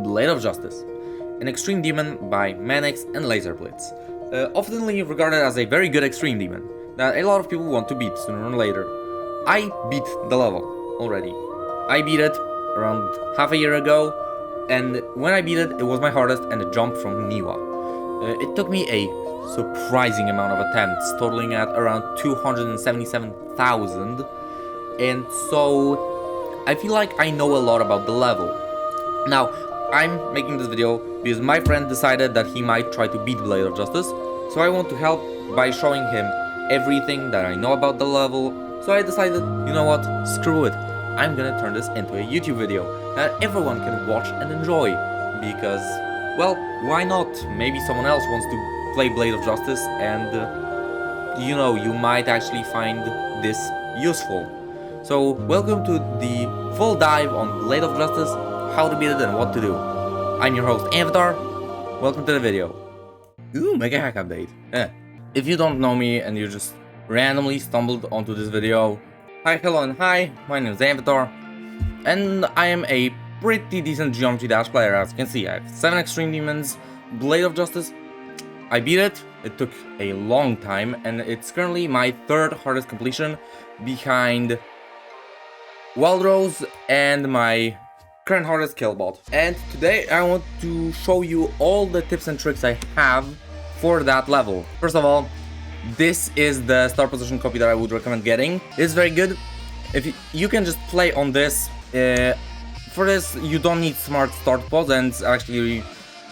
Blade of Justice, an extreme demon by Manix and Laser Blitz. Oftenly regarded as a very good extreme demon that a lot of people want to beat sooner or later. I beat the level already. I beat it around half a year ago, and when I beat it, it was my hardest and it jumped from Niwa. It took me a surprising amount of attempts, totaling at around 277,000, and so I feel like I know a lot about the level. Now, I'm making this video because my friend decided that he might try to beat Blade of Justice, so I want to help by showing him everything that I know about the level. So I decided, you know what, screw it, I'm gonna turn this into a YouTube video that everyone can watch and enjoy, because, well, why not? Maybe someone else wants to play Blade of Justice and, you know, you might actually find this useful. So, welcome to the full dive on Blade of Justice, how to beat it and what to do. I'm your host, Avatar. Welcome to the video. Ooh, mega hack update. If you don't know me and you just randomly stumbled onto this video, hi, hello, and hi, my name is Avatar, and I am a pretty decent Geometry Dash player. As you can see, I have 7 Extreme Demons, Blade of Justice. I beat it, it took a long time, and it's currently my 3rd hardest completion behind Wild Rose and my current hardest Killbot. And today I want to show you all the tips and tricks I have for that level. First of all, this is the start position copy that I would recommend getting. It's very good. If you can just play on this. For this, you don't need smart start pause, and actually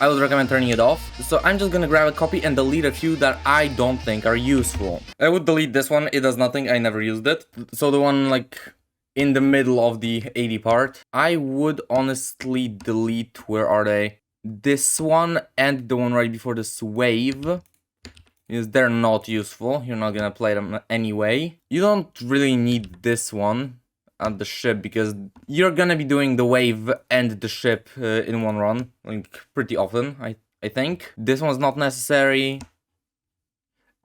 I would recommend turning it off. So I'm just gonna grab a copy and delete a few that I don't think are useful. I would delete this one, it does nothing, I never used it. So the one like in the middle of the 80 part, I would honestly delete, where are they? This one and the one right before this wave, because they're not useful, you're not gonna play them anyway. You don't really need this one at the ship, because you're gonna be doing the wave and the ship in one run, like pretty often, I think. This one's not necessary.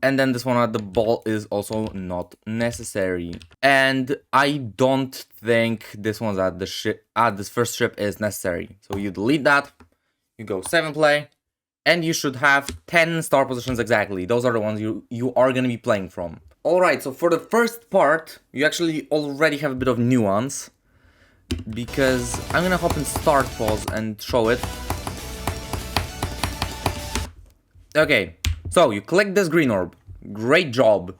And then this one at the ball is also not necessary. And I don't think this one's at the ship, at this first ship is necessary. So you delete that, you go 7 play, and you should have 10 star positions exactly. Those are the ones you are gonna be playing from. Alright, so for the first part, you actually already have a bit of nuance, because I'm gonna hop in start pause and show it. Okay, so you click this green orb, great job,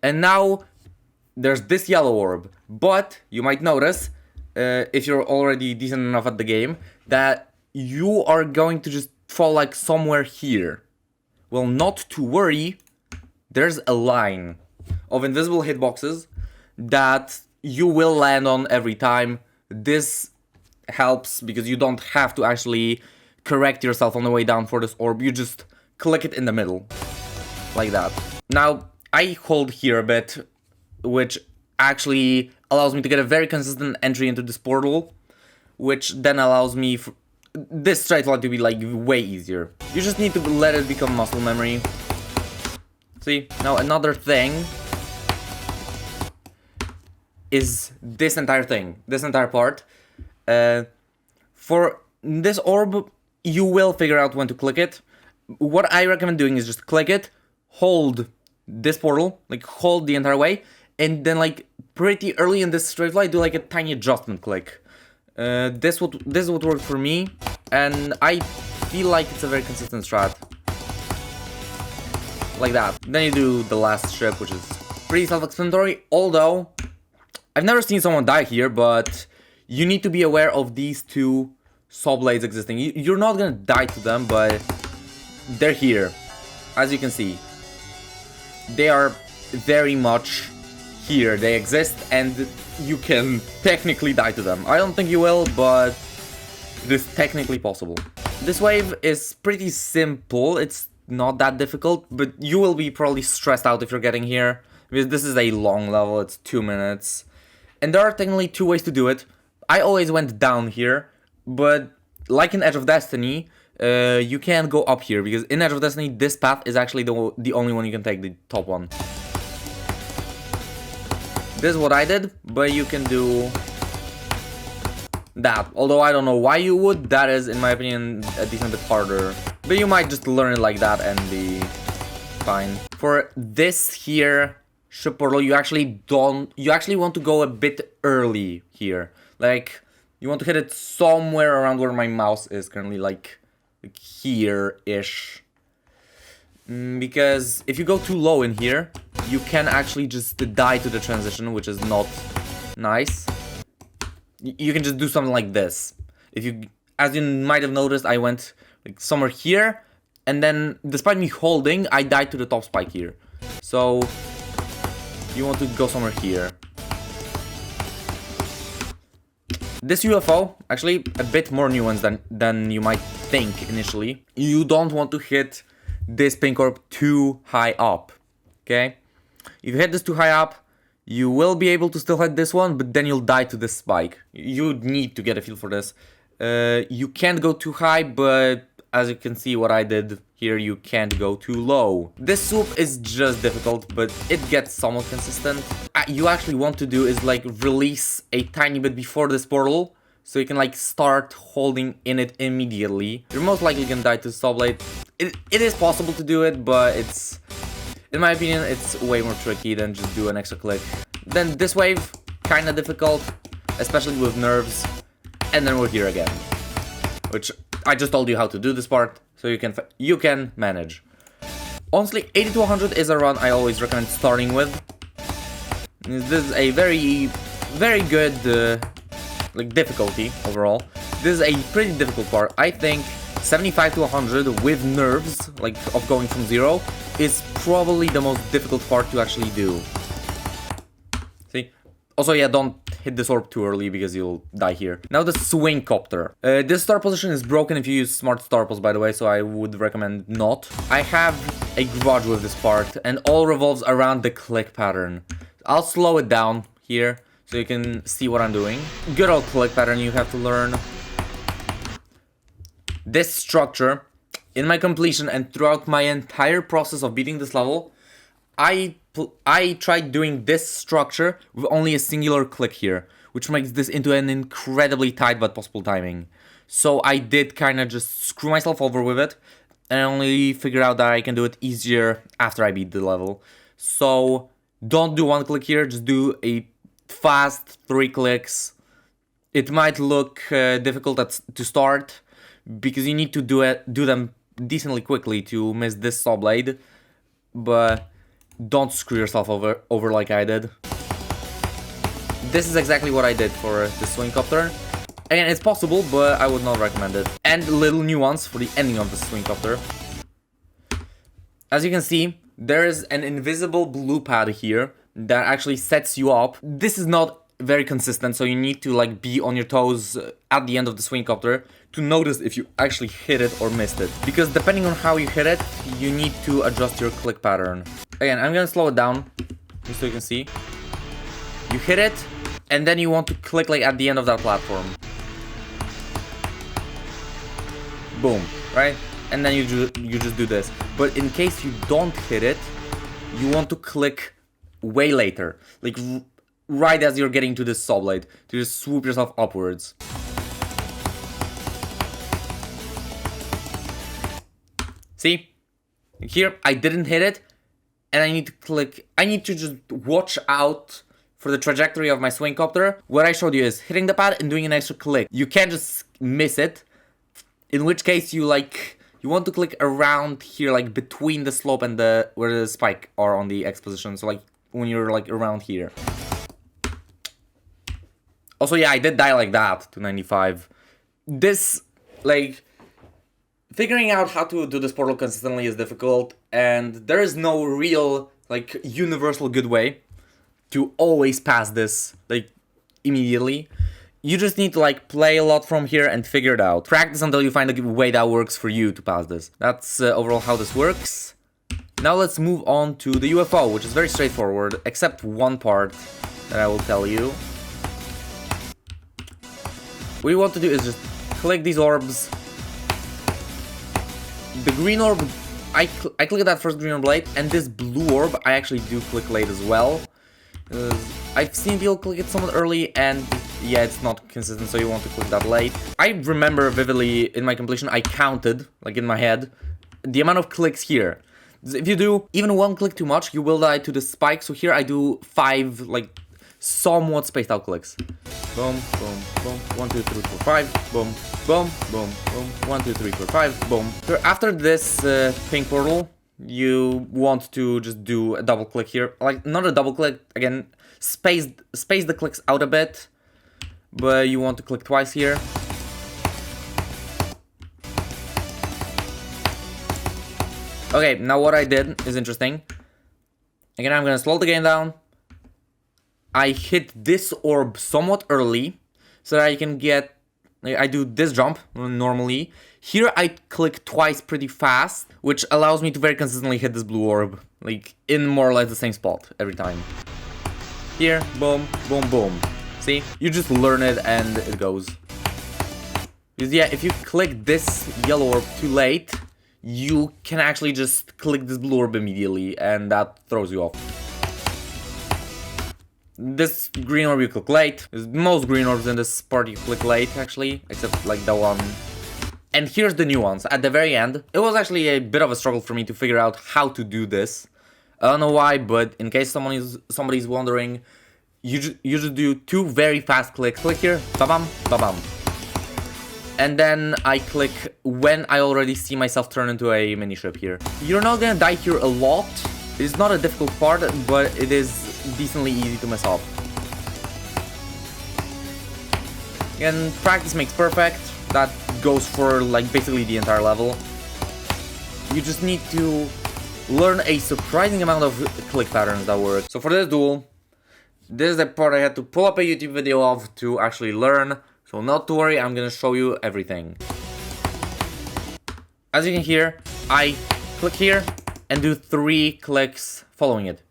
and now there's this yellow orb, but you might notice, if you're already decent enough at the game, that you are going to just fall like somewhere here. Well, not to worry, there's a line of invisible hitboxes that you will land on every time. This helps because you don't have to actually correct yourself on the way down for this orb, you just click it in the middle, like that. Now, I hold here a bit, which actually allows me to get a very consistent entry into this portal, which then allows me this straight line to be like way easier. You just need to let it become muscle memory. See, now another thing is this entire thing, this entire part. For this orb, you will figure out when to click it. What I recommend doing is just click it, hold this portal, like hold the entire way, and then like pretty early in this straight line, do like a tiny adjustment click. This would work for me, and I feel like it's a very consistent strat. Like that. Then you do the last strip, which is pretty self-explanatory, although I've never seen someone die here, but you need to be aware of these 2 saw blades existing. You're not gonna die to them, but they're here, as you can see. They are very much here, they exist, and you can technically die to them. I don't think you will, but it is technically possible. This wave is pretty simple, it's not that difficult, but you will be probably stressed out if you're getting here, because this is a long level, it's 2 minutes. And there are technically 2 ways to do it. I always went down here, but like in Edge of Destiny, you can't go up here, because in Edge of Destiny, this path is actually the only one you can take, the top one. This is what I did, but you can do that. Although I don't know why you would. That is, in my opinion, a decent bit harder. But you might just learn it like that and be fine. For this here ship portal, you actually want to go a bit early here. Like, you want to hit it somewhere around where my mouse is currently, like here-ish. Because if you go too low in here, you can actually just die to the transition, which is not nice. You can just do something like this. As you might have noticed, I went like somewhere here, and then despite me holding, I died to the top spike here. So you want to go somewhere here. This UFO, actually a bit more nuanced than you might think initially. You don't want to hit this pink orb too high up, okay? If you hit this too high up, you will be able to still hit this one, but then you'll die to this spike. You need to get a feel for this. You can't go too high, but as you can see what I did here, you can't go too low. This swoop is just difficult, but it gets somewhat consistent. You actually want to do is like release a tiny bit before this portal, so you can like start holding in it immediately. You're most likely gonna die to Saw Blade. It is possible to do it, but it's, in my opinion, it's way more tricky than just do an extra click. Then this wave, kinda difficult, especially with nerves. And then we're here again, which I just told you how to do this part, so you can manage. Honestly, 80 to 100 is a run I always recommend starting with. This is a very, very good like difficulty overall. This is a pretty difficult part. I think 75 to 100 with nerves, like of going from 0, is probably the most difficult part to actually do. See? Also, yeah, don't hit this orb too early because you'll die here. Now the swing copter. This star position is broken if you use smart star pulse, by the way, so I would recommend not. I have a grudge with this part, and all revolves around the click pattern. I'll slow it down here so you can see what I'm doing. Good old click pattern you have to learn. This structure, in my completion and throughout my entire process of beating this level, I tried doing this structure with only a singular click here, which makes this into an incredibly tight but possible timing. So I did kind of just screw myself over with it, and I only figured out that I can do it easier after I beat the level. So don't do one click here, just do a fast 3 clicks. It might look difficult to start, because you need to do them decently quickly to miss this Saw Blade, but don't screw yourself over like I did. This is exactly what I did for the swing copter. Again, it's possible, but I would not recommend it. And a little nuance for the ending of the swing copter. As you can see, there is an invisible blue pad here that actually sets you up. This is not very consistent, so you need to like be on your toes at the end of the swing copter to notice if you actually hit it or missed it. Because depending on how you hit it, you need to adjust your click pattern. Again, I'm gonna slow it down just so you can see. You hit it, and then you want to click like at the end of that platform. Boom, right? And then you just do this. But in case you don't hit it, you want to click way later, like right as you're getting to this Saw Blade, to just swoop yourself upwards. See? Here, I didn't hit it, and I need to click, I need to just watch out for the trajectory of my swing copter. What I showed you is hitting the pad and doing an extra click. You can't just miss it, in which case you want to click around here, like between the slope and where the spike are on the X position, so like when you're like around here. Also, yeah, I did die like that to 95. This, like, figuring out how to do this portal consistently is difficult, and there is no real, like, universal good way to always pass this, like, immediately. You just need to, like, play a lot from here and figure it out. Practice until you find a way that works for you to pass this. That's overall how this works. Now let's move on to the UFO, which is very straightforward, except one part that I will tell you. What you want to do is just click these orbs. The green orb, I click that first green orb late, and this blue orb I actually do click late as well. I've seen people click it somewhat early, and yeah, it's not consistent, so you want to click that late. I remember vividly in my completion, I counted, like in my head, the amount of clicks here. If you do even one click too much, you will die to the spike. So here I do 5, like, somewhat spaced out clicks. Boom, boom, boom, 1, 2, 3, 4, 5, boom, boom, boom, boom, 1, 2, 3, 4, 5, boom. So after this pink portal, you want to just do a double click here. Like, not a double click, again, space the clicks out a bit, but you want to click twice here. Okay, now what I did is interesting. Again, I'm gonna slow the game down. I hit this orb somewhat early, so that I can get... I do this jump, normally. Here I click twice pretty fast, which allows me to very consistently hit this blue orb, like, in more or less the same spot every time. Here, boom, boom, boom. See? You just learn it and it goes. Because yeah, if you click this yellow orb too late, you can actually just click this blue orb immediately, and that throws you off. This green orb you click late. Most green orbs in this part you click late, actually, except like the one. And here's the nuance. At the very end, it was actually a bit of a struggle for me to figure out how to do this. I don't know why, but in case somebody's wondering, you just do 2 very fast clicks. Click here, ba-bam, ba-bam. And then I click when I already see myself turn into a mini ship here. You're not gonna die here a lot. It's not a difficult part, but it is decently easy to mess up. Again, practice makes perfect. That goes for like basically the entire level. You just need to learn a surprising amount of click patterns that work. So for this duel, this is the part I had to pull up a YouTube video of to actually learn. So not to worry, I'm gonna show you everything. As you can hear, I click here and do 3 clicks following it.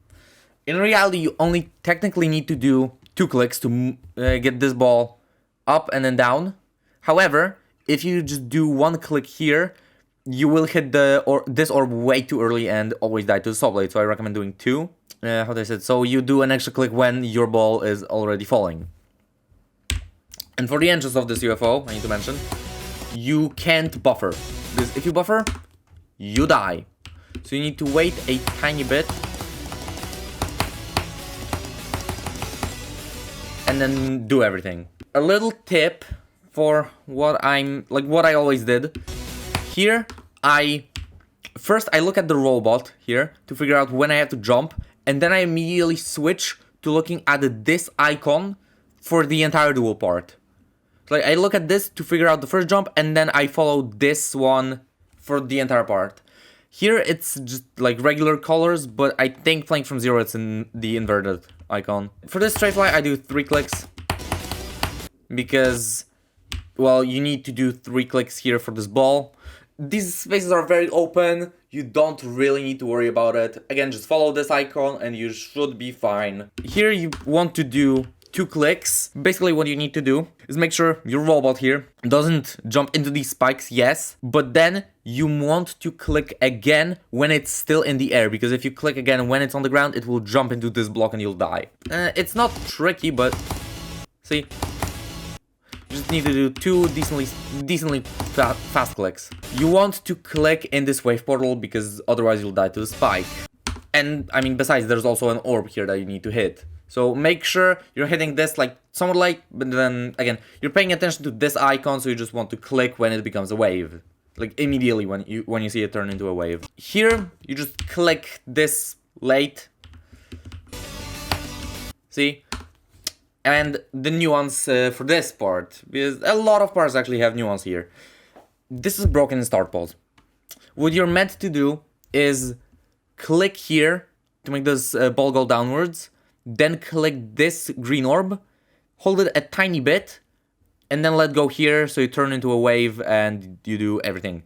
In reality, you only technically need to do 2 clicks to get this ball up and then down. However, if you just do 1 click here, you will hit this orb way too early and always die to the saw blade. So I recommend doing 2. How do I say it? So you do an extra click when your ball is already falling. And for the entrance of this UFO, I need to mention, you can't buffer. Because if you buffer, you die. So you need to wait a tiny bit. And then do everything. A little tip for what I always did. Here, first I look at the robot here to figure out when I have to jump. And then I immediately switch to looking at this icon for the entire duel part. So like, I look at this to figure out the first jump, and then I follow this one for the entire part. Here it's just like regular colors, but I think playing from 0 it's in the inverted icon. For this straight fly I do 3 clicks. Because, well, you need to do 3 clicks here for this ball. These spaces are very open, you don't really need to worry about it. Again, just follow this icon and you should be fine. Here you want to do 2 clicks. Basically what you need to do is make sure your robot here doesn't jump into these spikes, yes, but then you want to click again when it's still in the air, because if you click again when it's on the ground, it will jump into this block and you'll die. It's not tricky, but see, you just need to do 2 decently fast clicks. You want to click in this wave portal because otherwise you'll die to the spike. And I mean, besides, there's also an orb here that you need to hit. So make sure you're hitting this like somewhat late, but then again, you're paying attention to this icon, so you just want to click when it becomes a wave. Like immediately when you see it turn into a wave. Here, you just click this late. See? And the nuance for this part, because a lot of parts actually have nuance here. This is broken in start pause. What you're meant to do is click here to make this ball go downwards. Then click this green orb, hold it a tiny bit, and then let go here so you turn into a wave and you do everything.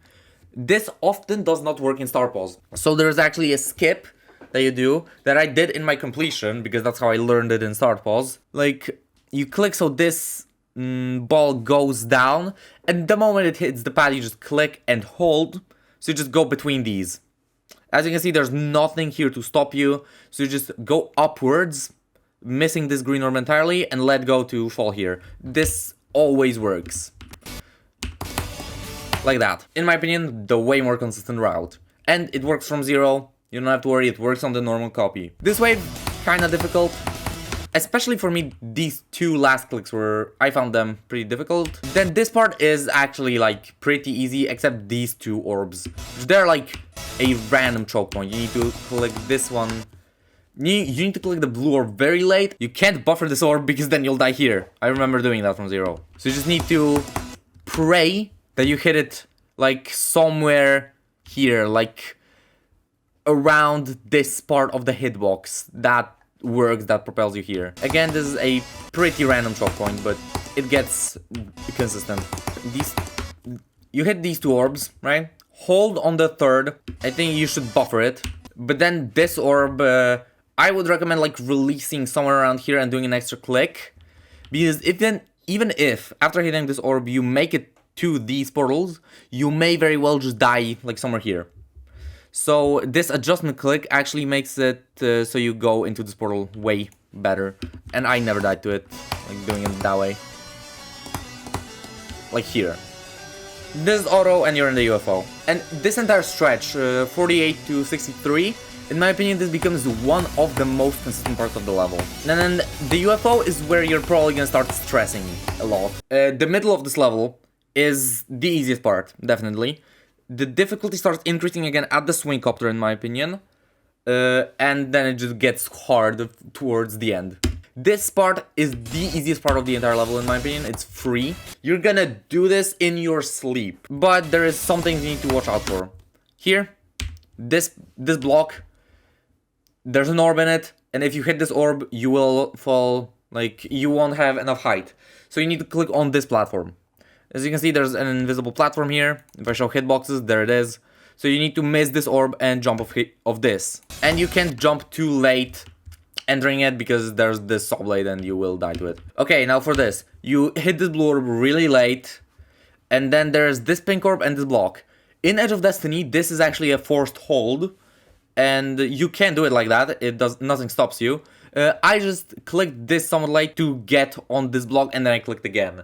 This often does not work in star pause. So there's actually a skip that you do that I did in my completion because that's how I learned it in start pause. Like, you click so this ball goes down, and the moment it hits the pad you just click and hold, so you just go between these. As you can see, there's nothing here to stop you, so you just go upwards, missing this green orb entirely, and let go to fall here. This always works. Like that. In my opinion, the way more consistent route. And it works from 0. You don't have to worry, it works on the normal copy. This wave, kinda difficult. Especially for me, these two last clicks were, I found them pretty difficult. Then this part is actually like pretty easy, except these two orbs. They're like a random choke point. You need to click this one. You need to click the blue orb very late. You can't buffer this orb because then you'll die here. I remember doing that from 0. So you just need to pray that you hit it like somewhere here, like around this part of the hitbox. That works, that propels you here. Again, this is a pretty random choke point, but it gets consistent. You hit these two orbs, right? Hold on the third. I think you should buffer it. But then this orb, I would recommend like releasing somewhere around here and doing an extra click. Because even if after hitting this orb you make it to these portals, you may very well just die like somewhere here. So this adjustment click actually makes it so you go into this portal way better. And I never died to it, like doing it that way. Like here. This is auto and you're in the UFO. And this entire stretch, 48 to 63, in my opinion this becomes one of the most consistent parts of the level. And then the UFO is where you're probably gonna start stressing a lot. The middle of this level is the easiest part, definitely. The difficulty starts increasing again at the swing copter, in my opinion. And then it just gets hard towards the end. This part is the easiest part of the entire level, in my opinion. It's free. You're gonna do this in your sleep. But there is some things you need to watch out for. Here, this block, there's an orb in it. And if you hit this orb, you will fall, like, you won't have enough height. So you need to click on this platform. As you can see, there's an invisible platform here. If I show hitboxes, there it is. So you need to miss this orb and jump off this. And you can't jump too late entering it because there's this subblade and you will die to it. Okay, now for this. You hit this blue orb really late. And then there's this pink orb and this block. In Edge of Destiny, this is actually a forced hold. And you can't do it like that. Nothing stops you. I just clicked this somewhat late to get on this block and then I clicked again.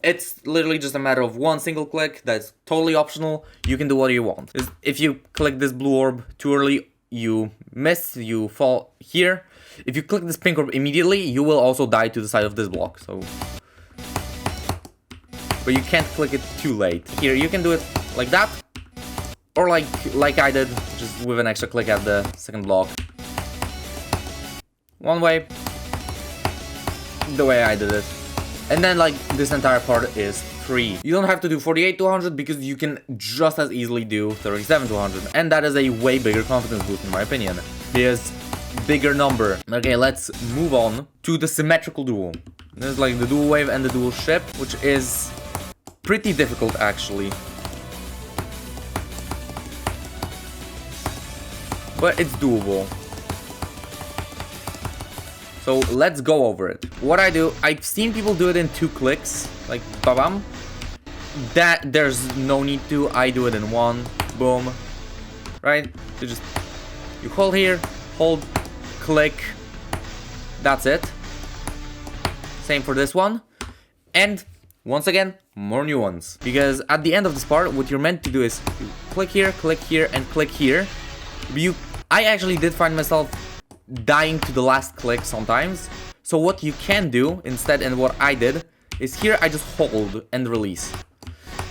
It's literally just a matter of one single click. That's totally optional. You can do what you want. If you click this blue orb too early, you miss, you fall here. If you click this pink orb immediately, you will also die to the side of this block. So, but you can't click it too late. Here, you can do it like that. Or like I did, just with an extra click at the second block. One way. The way I did it. And then like this entire part is free. You don't have to do 48 to 100 because you can just as easily do 37 to 100. And that is a way bigger confidence boost in my opinion. Because bigger number. Okay, let's move on to the symmetrical duel. There's like the dual wave and the dual ship, which is pretty difficult actually. But it's doable. So let's go over it. What I do, I've seen people do it in 2 clicks, like ba-bam. That there's no need to. I do it in 1, boom, right? So just you hold here, hold, click. That's it. Same for this one. And once again, more nuance. Because at the end of this part, what you're meant to do is you click here, and click here. I actually did find myself dying to the last click sometimes. So what you can do instead, and what I did, is here I just hold and release.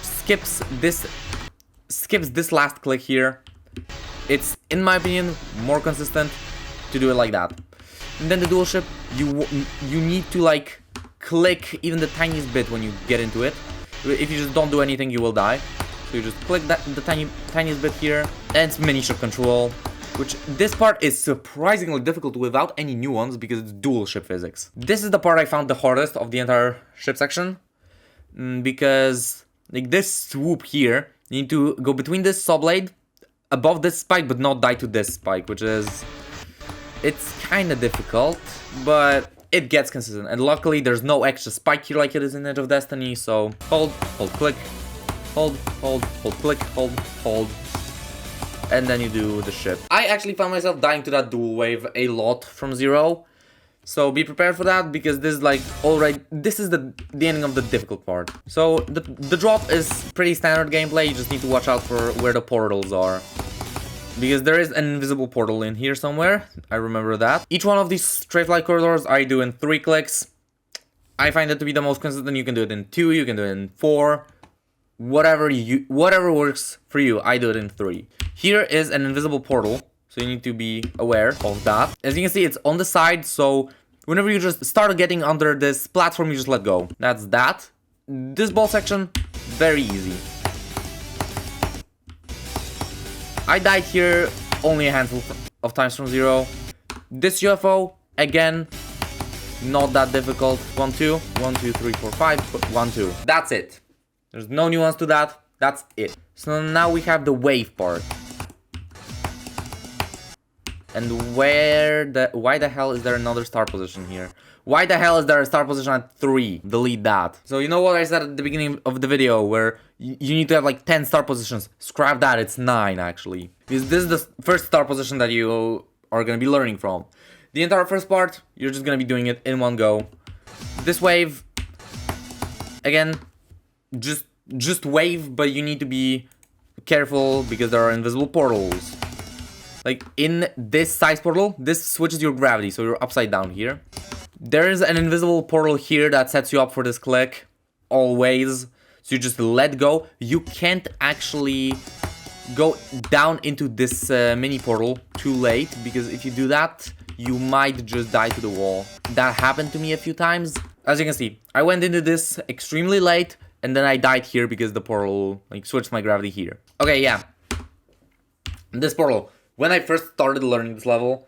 Skips this last click here. It's, in my opinion, more consistent to do it like that. And then the dual ship, you need to like click even the tiniest bit when you get into it. If you just don't do anything, you will die. So you just click the tiniest bit here, and it's mini ship control. Which this part is surprisingly difficult without any nuance because it's dual ship physics. This is the part I found the hardest of the entire ship section. Because like this swoop here, you need to go between this subblade, above this spike, but not die to this spike, which is... It's kind of difficult, but it gets consistent. And luckily there's no extra spike here like it is in Edge of Destiny, so hold, click, hold, click, hold. And then you do the ship. I actually found myself dying to that dual wave a lot from 0. So be prepared for that, because this is like already, this is the ending of the difficult part. So the drop is pretty standard gameplay. You just need to watch out for where the portals are, because there is an invisible portal in here somewhere. I remember that. Each one of these straight flight corridors I do in 3 clicks. I find it to be the most consistent. You can do it in 2, you can do it in 4. Whatever works for you, I do it in 3. Here is an invisible portal, so you need to be aware of that. As you can see, it's on the side, so whenever you just start getting under this platform, you just let go. That's that. This ball section, very easy. I died here only a handful of times from 0. This UFO, again, not that difficult. 1, 2, 1, 2, 3, 4, 5, 1, 2. That's it. There's no nuance to that. That's it. So now we have the wave part. And why the hell is there another star position here? Why the hell is there a star position at 3? Delete that. So you know what I said at the beginning of the video, where you need to have like 10 star positions? Scrap that, it's 9 actually. Because this is the first star position that you are going to be learning from. The entire first part, you're just going to be doing it in one go. This wave, again, just wave, but you need to be careful because there are invisible portals. Like in this size portal, this switches your gravity, so you're upside down here. There is an invisible portal here that sets you up for this click, always. So you just let go. You can't actually go down into this mini portal too late, because if you do that, you might just die to the wall. That happened to me a few times. As you can see, I went into this extremely late, and then I died here because the portal like switched my gravity here. Okay, yeah. This portal. When I first started learning this level,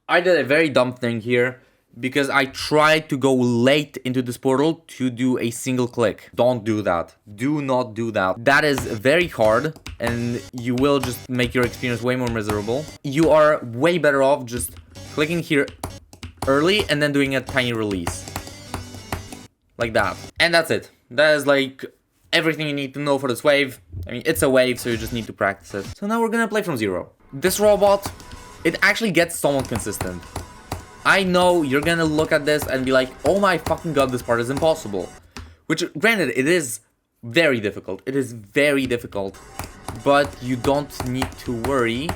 I did a very dumb thing here, because I tried to go late into this portal to do a single click. Don't do that. Do not do that. That is very hard, and you will just make your experience way more miserable. You are way better off just clicking here early and then doing a tiny release. Like that. And that's it. That is like everything you need to know for this wave. I mean, it's a wave, so you just need to practice it. So now we're gonna play from 0. This robot, it actually gets somewhat consistent. I know you're gonna look at this and be like, oh my fucking god, this part is impossible. Which, granted, it is very difficult. It is very difficult. But you don't need to worry,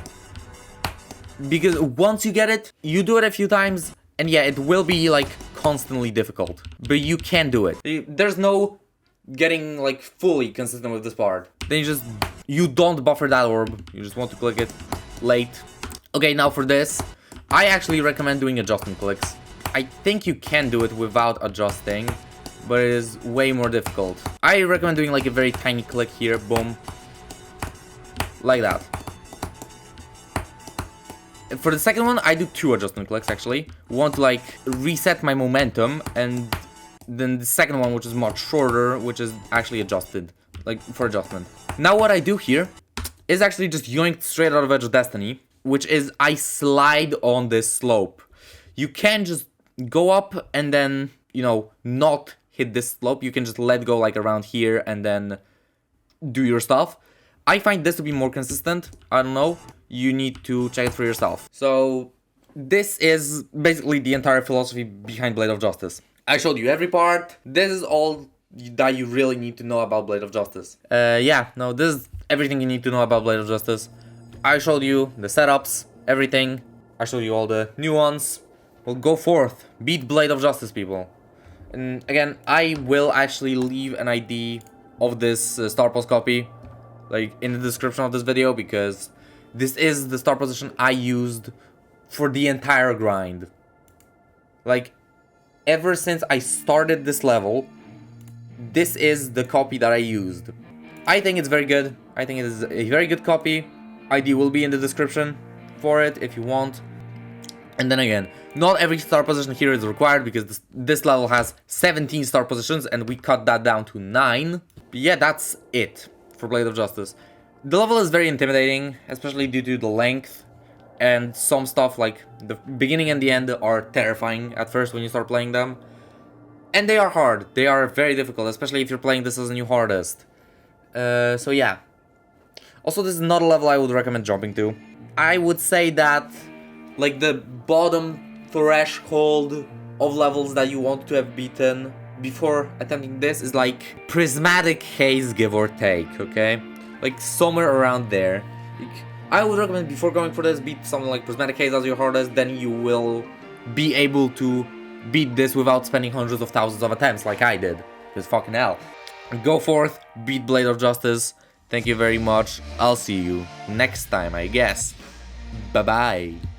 because once you get it, you do it a few times, and yeah, it will be like constantly difficult. But you can do it. There's no getting like fully consistent with this part. Then you don't buffer that orb. You just want to click it late. Okay, now for this, I actually recommend doing adjustment clicks. I think you can do it without adjusting, but it is way more difficult. I recommend doing like a very tiny click here, boom. Like that. For the second one, I do 2 adjustment clicks actually. Want to like reset my momentum, and then the second one, which is much shorter, which is actually adjusted, like for adjustment. Now what I do here is actually just yoinked straight out of Edge of Destiny, which is I slide on this slope. You can just go up and then, you know, not hit this slope. You can just let go like around here and then do your stuff. I find this to be more consistent. I don't know. You need to check it for yourself. So this is basically the entire philosophy behind Blade of Justice. I showed you every part. This is all that you really need to know about Blade of Justice. Yeah, no, this is everything you need to know about Blade of Justice. I showed you the setups, everything. I showed you all the nuance. Well, go forth. Beat Blade of Justice, people. And again, I will actually leave an ID of this Star Post copy, like in the description of this video, because this is the star position I used for the entire grind. Like, ever since I started this level, this is the copy that I used. I think it's very good. I think it is a very good copy. ID will be in the description for it if you want. And then again, not every star position here is required, because this level has 17 star positions and we cut that down to 9. But yeah, that's it for Blade of Justice. The level is very intimidating, especially due to the length, and some stuff like the beginning and the end are terrifying at first when you start playing them. And they are hard. They are very difficult, especially if you're playing this as a new hardest. So yeah. Also, this is not a level I would recommend jumping to. I would say that like the bottom threshold of levels that you want to have beaten before attempting this is like prismatic haze, give or take, okay? Like somewhere around there. Like, I would recommend before going for this, beat something like prismatic haze as your hardest, then you will be able to beat this without spending hundreds of thousands of attempts like I did. Because fucking hell. Go forth, beat Blade of Justice. Thank you very much. I'll see you next time, I guess. Bye bye.